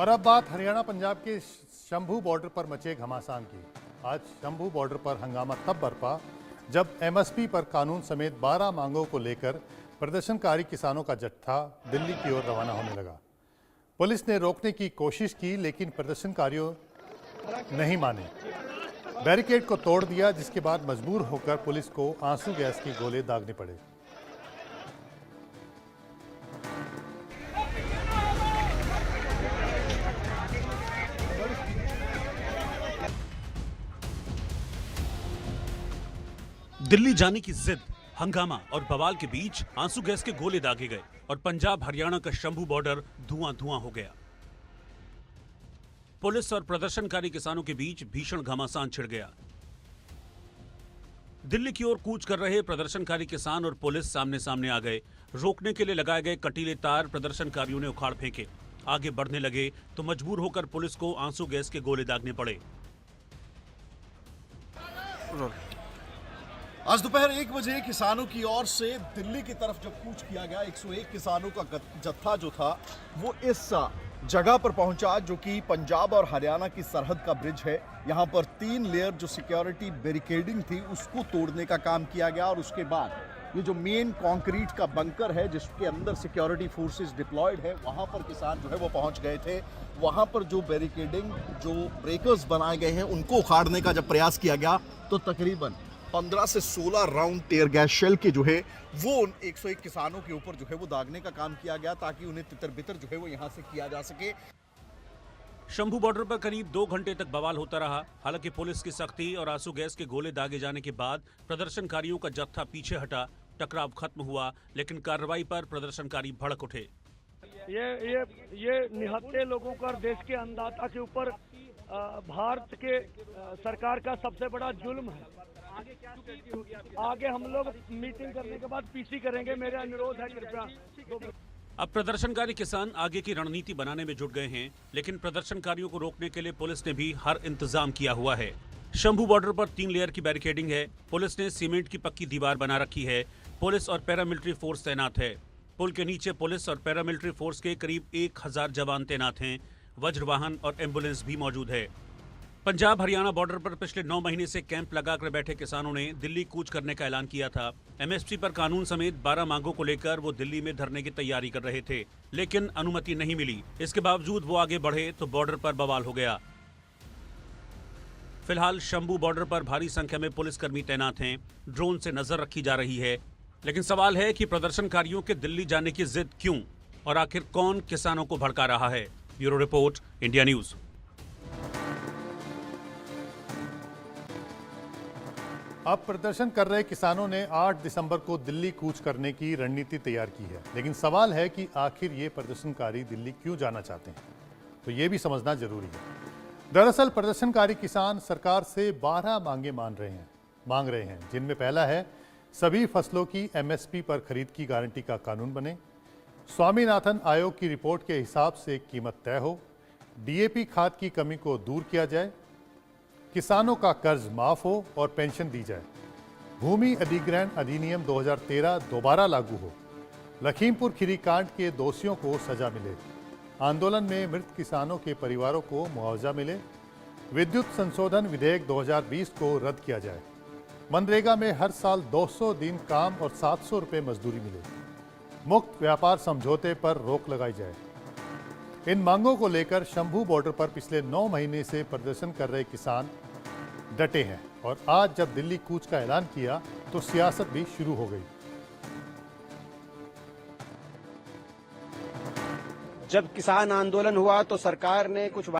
और अब बात हरियाणा पंजाब के शंभू बॉर्डर पर मचे घमासान की। आज शंभू बॉर्डर पर हंगामा तब बरपा जब एमएसपी पर कानून समेत 12 मांगों को लेकर प्रदर्शनकारी किसानों का जत्था दिल्ली की ओर रवाना होने लगा। पुलिस ने रोकने की कोशिश की लेकिन प्रदर्शनकारियों नहीं माने, बैरिकेड को तोड़ दिया, जिसके बाद मजबूर होकर पुलिस को आंसू गैस के गोले दागने पड़े। दिल्ली जाने की जिद, हंगामा और बवाल के बीच आंसू गैस के गोले दागे गए और पंजाब हरियाणा का शंभू बॉर्डर धुआं धुआं हो गया। पुलिस और प्रदर्शनकारी किसानों के बीच भीषण घमासान छिड़ गया। दिल्ली की ओर कूच कर रहे प्रदर्शनकारी किसान और पुलिस सामने सामने आ गए। रोकने के लिए लगाए गए कटीले तार प्रदर्शनकारियों ने उखाड़ फेंके। आगे बढ़ने लगे तो मजबूर होकर पुलिस को आंसू गैस के गोले दागने पड़े। आज दोपहर 1 बजे किसानों की ओर से दिल्ली की तरफ जब कूच किया गया, 101 किसानों का जत्था जो था वो इस जगह पर पहुंचा जो कि पंजाब और हरियाणा की सरहद का ब्रिज है। यहां पर 3 लेयर जो सिक्योरिटी बैरिकेडिंग थी उसको तोड़ने का काम किया गया और उसके बाद ये जो मेन कंक्रीट का बंकर है जिसके अंदर सिक्योरिटी फोर्सेस डिप्लॉयड है, वहां पर किसान जो है वो पहुंच गए थे। वहां पर जो बैरिकेडिंग, जो ब्रेकर्स बनाए गए हैं उनको उखाड़ने का जब प्रयास किया गया तो तकरीबन 15 से 16 राउंड टेयर गैस शेल के जो है वो 101 किसानों के ऊपर जो है वो दागने का काम किया गया ताकि उन्हें तितर बितर जो है वो यहां से किया जा सके। शंभू बॉर्डर पर करीब 2 घंटे तक बवाल होता रहा। हालांकि पुलिस की सख्ती और आंसू गैस के गोले दागे जाने के बाद प्रदर्शनकारियों का जत्था पीछे हटा, टकराव खत्म हुआ, लेकिन कार्रवाई पर प्रदर्शनकारी भड़क उठे। ये निहत्थे लोगों का देश के अन्नदाता के ऊपर भारत के सरकार का सबसे बड़ा जुल्म है। आगे हम लोग मीटिंग करने के बाद पीसी करेंगे। मेरा अनुरोध है कृपया। अब प्रदर्शनकारी किसान आगे की रणनीति बनाने में जुट गए हैं, लेकिन प्रदर्शनकारियों को रोकने के लिए पुलिस ने भी हर इंतजाम किया हुआ है। शंभू बॉर्डर पर 3 लेयर की बैरिकेडिंग है। पुलिस ने सीमेंट की पक्की दीवार बना रखी है। पुलिस और पैरामिलिट्री फोर्स तैनात है। पुल के नीचे पुलिस और पैरामिलिट्री फोर्स के करीब 1000 जवान तैनात हैं। वज्र वाहन और एम्बुलेंस भी मौजूद है। पंजाब हरियाणा बॉर्डर पर पिछले 9 महीने से कैंप लगाकर बैठे किसानों ने दिल्ली कूच करने का ऐलान किया था। एमएसपी पर कानून समेत 12 मांगों को लेकर वो दिल्ली में धरने की तैयारी कर रहे थे, लेकिन अनुमति नहीं मिली। इसके बावजूद वो आगे बढ़े तो बॉर्डर पर बवाल हो गया। फिलहाल शंभू बॉर्डर पर भारी संख्या में पुलिसकर्मी तैनात हैं। ड्रोन से नजर रखी जा रही है, लेकिन सवाल है कि प्रदर्शनकारियों के दिल्ली जाने की जिद क्यों और आखिर कौन किसानों को भड़का रहा है। Bureau report, India news. अब प्रदर्शन कर रहे किसानों ने 8 दिसंबर को दिल्ली कूच करने की रणनीति तैयार की है, लेकिन सवाल है कि आखिर ये प्रदर्शनकारी दिल्ली क्यों जाना चाहते हैं, तो ये भी समझना जरूरी है। दरअसल प्रदर्शनकारी किसान सरकार से 12 मांगे मांग रहे हैं, जिनमें पहला है सभी फसलों की एमएसपी पर खरीद की गारंटी का कानून बने, स्वामीनाथन आयोग की रिपोर्ट के हिसाब से कीमत तय हो, डीएपी खाद की कमी को दूर किया जाए, किसानों का कर्ज माफ हो और पेंशन दी जाए, भूमि अधिग्रहण अधिनियम 2013 दोबारा लागू हो, लखीमपुर खीरी कांड के दोषियों को सजा मिले, आंदोलन में मृत किसानों के परिवारों को मुआवजा मिले, विद्युत संशोधन विधेयक 2020 को रद्द किया जाए, मनरेगा में हर साल 200 दिन काम और 700 रुपये मजदूरी मिले, मुक्त व्यापार समझौते पर रोक लगाई जाए। इन मांगों को लेकर शंभू बॉर्डर पर पिछले 9 महीने से प्रदर्शन कर रहे किसान डटे हैं और आज जब दिल्ली कूच का ऐलान किया तो सियासत भी शुरू हो गई। जब किसान आंदोलन हुआ तो सरकार ने कुछ